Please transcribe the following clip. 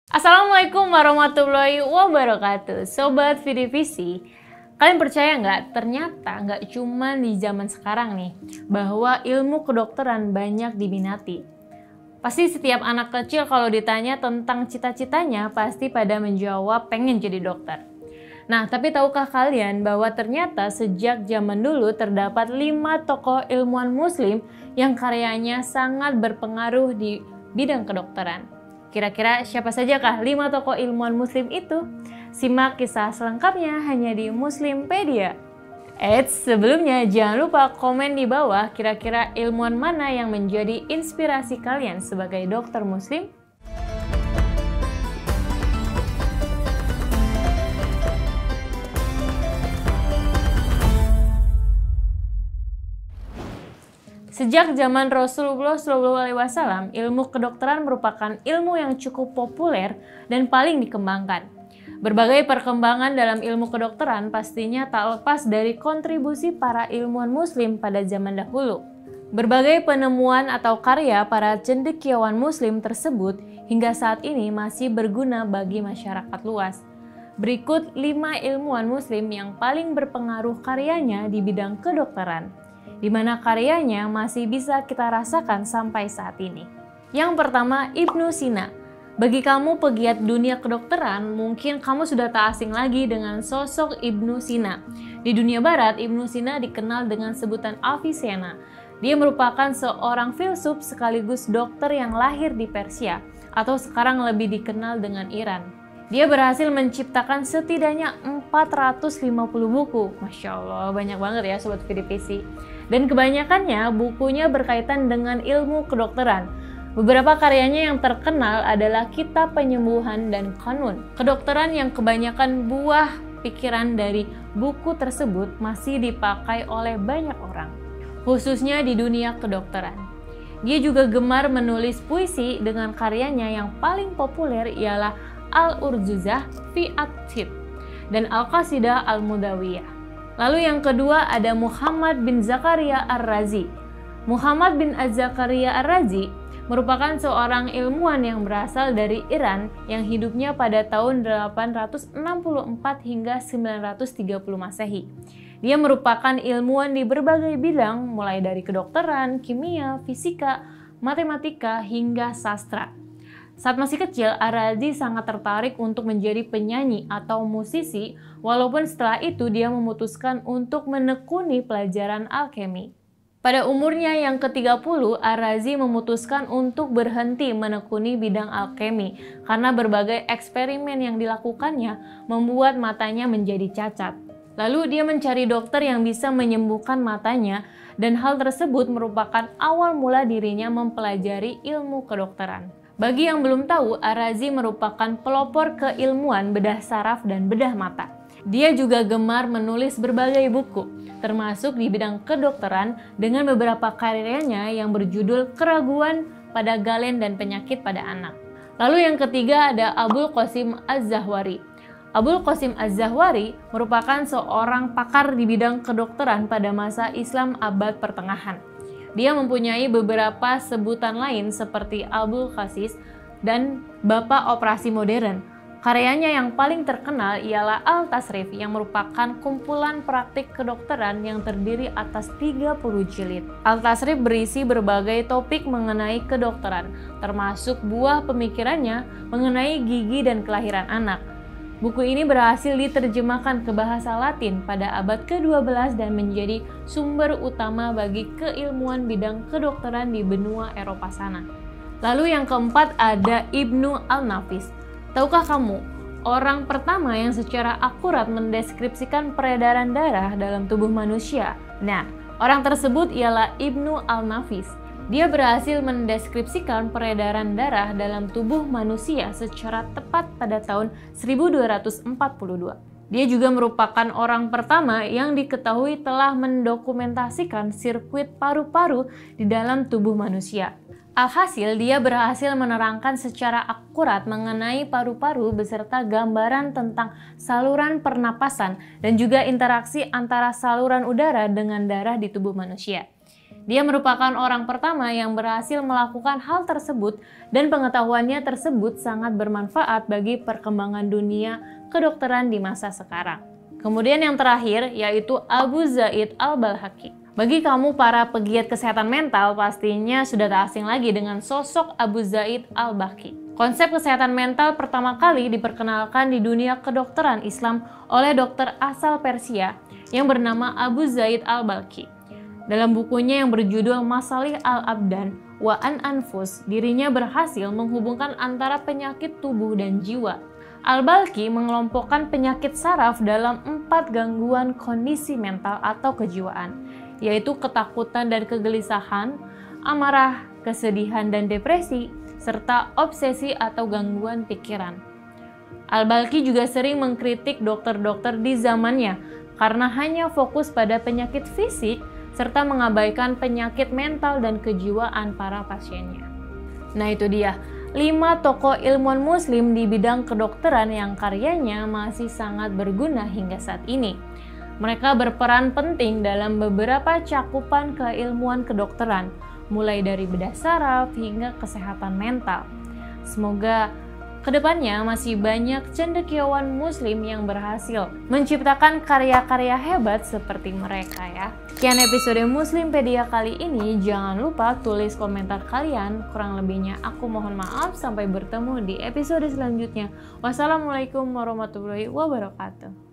Assalamualaikum warahmatullahi wabarakatuh. Sobat Vidivisi, kalian percaya nggak? Ternyata nggak cuma di zaman sekarang nih, bahwa ilmu kedokteran banyak diminati. Pasti setiap anak kecil kalau ditanya tentang cita-citanya, pasti pada menjawab pengen jadi dokter. Nah, tapi tahukah kalian bahwa ternyata sejak zaman dulu terdapat 5 tokoh ilmuwan muslim yang karyanya sangat berpengaruh di bidang kedokteran. Kira-kira siapa sajakah 5 tokoh ilmuwan muslim itu? Simak kisah selengkapnya hanya di Muslimpedia. Sebelumnya jangan lupa komen di bawah kira-kira ilmuwan mana yang menjadi inspirasi kalian sebagai dokter muslim. Sejak zaman Rasulullah SAW, ilmu kedokteran merupakan ilmu yang cukup populer dan paling dikembangkan. Berbagai perkembangan dalam ilmu kedokteran pastinya tak lepas dari kontribusi para ilmuwan muslim pada zaman dahulu. Berbagai penemuan atau karya para cendekiawan muslim tersebut hingga saat ini masih berguna bagi masyarakat luas. Berikut 5 ilmuwan muslim yang paling berpengaruh karyanya di bidang kedokteran, di mana karyanya masih bisa kita rasakan sampai saat ini. Yang pertama, Ibnu Sina. Bagi kamu pegiat dunia kedokteran, mungkin kamu sudah tak asing lagi dengan sosok Ibnu Sina. Di dunia barat, Ibnu Sina dikenal dengan sebutan Avicenna. Dia merupakan seorang filsuf sekaligus dokter yang lahir di Persia, atau sekarang lebih dikenal dengan Iran. Dia berhasil menciptakan setidaknya 450 buku. Masya Allah, banyak banget ya Sobat Vidivisi. Dan kebanyakannya bukunya berkaitan dengan ilmu kedokteran. Beberapa karyanya yang terkenal adalah Kitab Penyembuhan dan Kanun Kedokteran, yang kebanyakan buah pikiran dari buku tersebut masih dipakai oleh banyak orang, khususnya di dunia kedokteran. Dia juga gemar menulis puisi dengan karyanya yang paling populer ialah Al-Urjuzah fi At-Tib dan Al-Qasidah Al-Mudawiyah. Lalu yang kedua ada Muhammad bin Zakaria Ar-Razi. Muhammad bin Zakaria Ar-Razi merupakan seorang ilmuwan yang berasal dari Iran yang hidupnya pada tahun 864 hingga 930 Masehi. Dia merupakan ilmuwan di berbagai bidang mulai dari kedokteran, kimia, fisika, matematika, hingga sastra. Saat masih kecil, Ar-Razi sangat tertarik untuk menjadi penyanyi atau musisi, walaupun setelah itu dia memutuskan untuk menekuni pelajaran alkemi. Pada umurnya yang ke-30, Ar-Razi memutuskan untuk berhenti menekuni bidang alkemi karena berbagai eksperimen yang dilakukannya membuat matanya menjadi cacat. Lalu dia mencari dokter yang bisa menyembuhkan matanya, dan hal tersebut merupakan awal mula dirinya mempelajari ilmu kedokteran. Bagi yang belum tahu, Ar-Razi merupakan pelopor keilmuan bedah saraf dan bedah mata. Dia juga gemar menulis berbagai buku, termasuk di bidang kedokteran dengan beberapa karyanya yang berjudul Keraguan pada Galen dan Penyakit pada Anak. Lalu yang ketiga ada Abul Qasim Az-Zahwari. Abul Qasim Az-Zahwari merupakan seorang pakar di bidang kedokteran pada masa Islam abad pertengahan. Dia mempunyai beberapa sebutan lain seperti Abul Qasis dan Bapak Operasi Modern. Karyanya yang paling terkenal ialah Al-Tasrif, yang merupakan kumpulan praktik kedokteran yang terdiri atas 30 jilid. Al-Tasrif berisi berbagai topik mengenai kedokteran, termasuk buah pemikirannya mengenai gigi dan kelahiran anak. Buku ini berhasil diterjemahkan ke bahasa Latin pada abad ke-12 dan menjadi sumber utama bagi keilmuan bidang kedokteran di benua Eropa sana. Lalu yang keempat ada Ibnu Al-Nafis. Tahukah kamu, orang pertama yang secara akurat mendeskripsikan peredaran darah dalam tubuh manusia? Nah, orang tersebut ialah Ibnu Al-Nafis. Dia berhasil mendeskripsikan peredaran darah dalam tubuh manusia secara tepat pada tahun 1242. Dia juga merupakan orang pertama yang diketahui telah mendokumentasikan sirkuit paru-paru di dalam tubuh manusia. Alhasil, dia berhasil menerangkan secara akurat mengenai paru-paru beserta gambaran tentang saluran pernapasan dan juga interaksi antara saluran udara dengan darah di tubuh manusia. Dia merupakan orang pertama yang berhasil melakukan hal tersebut dan pengetahuannya tersebut sangat bermanfaat bagi perkembangan dunia kedokteran di masa sekarang. Kemudian yang terakhir yaitu Abu Zaid al-Balhaqi. Bagi kamu para pegiat kesehatan mental pastinya sudah tak asing lagi dengan sosok Abu Zaid al-Balhaqi. Konsep kesehatan mental pertama kali diperkenalkan di dunia kedokteran Islam oleh dokter asal Persia yang bernama Abu Zaid al-Balhaqi. Dalam bukunya yang berjudul Masalih al-Abdan wa an-Anfus, dirinya berhasil menghubungkan antara penyakit tubuh dan jiwa. Al-Balhaqi mengelompokkan penyakit saraf dalam 4 gangguan kondisi mental atau kejiwaan, yaitu ketakutan dan kegelisahan, amarah, kesedihan dan depresi, serta obsesi atau gangguan pikiran. Al-Balhaqi juga sering mengkritik dokter-dokter di zamannya karena hanya fokus pada penyakit fisik serta mengabaikan penyakit mental dan kejiwaan para pasiennya. Nah itu dia, 5 tokoh ilmuwan muslim di bidang kedokteran yang karyanya masih sangat berguna hingga saat ini. Mereka berperan penting dalam beberapa cakupan keilmuan kedokteran, mulai dari bedah saraf hingga kesehatan mental. Semoga kedepannya masih banyak cendekiawan muslim yang berhasil menciptakan karya-karya hebat seperti mereka ya. Sekian episode Muslimpedia kali ini, jangan lupa tulis komentar kalian, kurang lebihnya aku mohon maaf, sampai bertemu di episode selanjutnya. Wassalamualaikum warahmatullahi wabarakatuh.